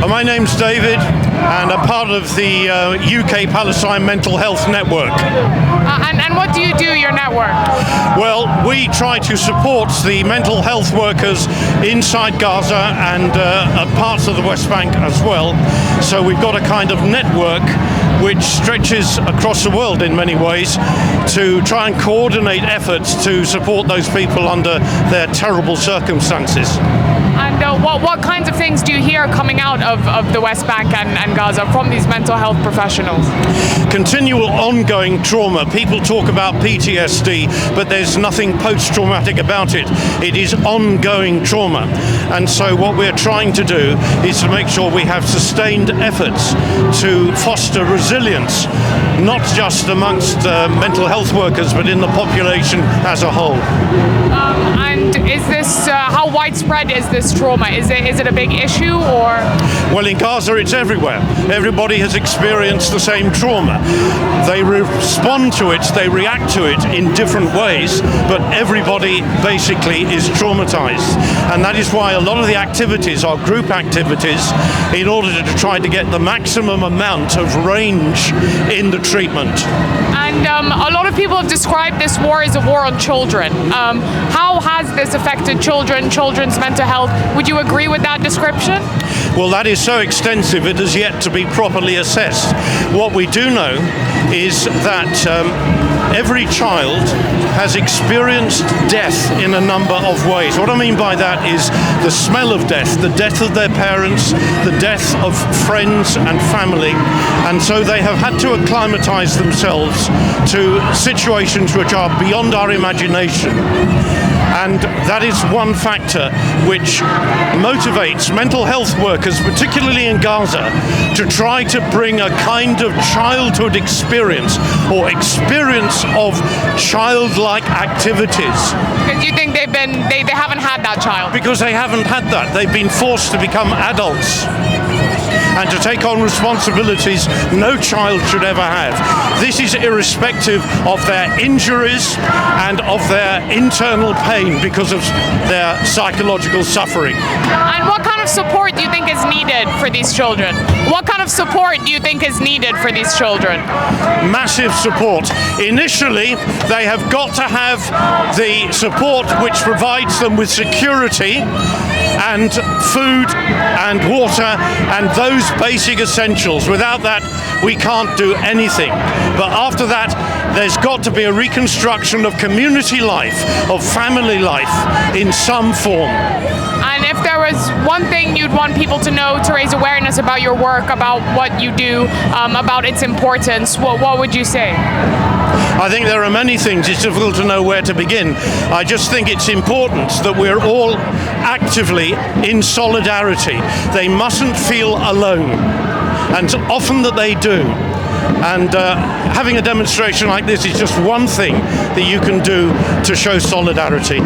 My name's David, and I'm part of the UK Palestine Mental Health Network. And what do you do, your network? Well, we try to support the mental health workers inside Gaza and parts of the West Bank as well. So we've got a kind of network which stretches across the world in many ways to try and coordinate efforts to support those people under their terrible circumstances. And what kinds of things do you hear coming out of the West Bank and Gaza from these mental health professionals? Continual ongoing trauma. People talk about PTSD, but there's nothing post-traumatic about it. It is ongoing trauma. And so what we're trying to do is to make sure we have sustained efforts to foster resilience, not just amongst mental health workers, but in the population as a whole. And is this, how widespread is this trauma? Is it a big issue, or? Well, in Gaza it's everywhere. Everybody has experienced the same trauma. They respond to it, they react to it in different ways, but everybody basically is traumatized. And that is why a lot of the activities are group activities in order to try to get the maximum amount of range in the treatment. And a lot of people have described this war as a war on children. How has this affected children's mental health? Would you agree with that description? Well, that is so extensive, it has yet to be properly assessed. What we do know is that every child has experienced death in a number of ways. What I mean by that is the smell of death, the death of their parents, the death of friends and family, and so they have had to acclimatize themselves to situations which are beyond our imagination. And that is one factor which motivates mental health workers, particularly in Gaza, to try to bring a kind of childhood experience or experience of childlike activities. Because you think they haven't had that child? Because they haven't had that. They've been forced to become adults and to take on responsibilities no child should ever have. This is irrespective of their injuries and of their internal pain because of their psychological suffering. And what kind of support do you think is needed for these children? What kind of support do you think is needed for these children? Massive support. Initially, they have got to have the support which provides them with security and food and water and those basic essentials. Without that, we can't do anything. But after that, there's got to be a reconstruction of community life, of family life in some form. And if there was one thing you'd want people to know to raise awareness about your work, about what you do, about its importance, what would you say? I think there are many things. It's difficult to know where to begin. I just think it's important that we're all actively in solidarity. They mustn't feel alone, and often that they do. And having a demonstration like this is just one thing that you can do to show solidarity.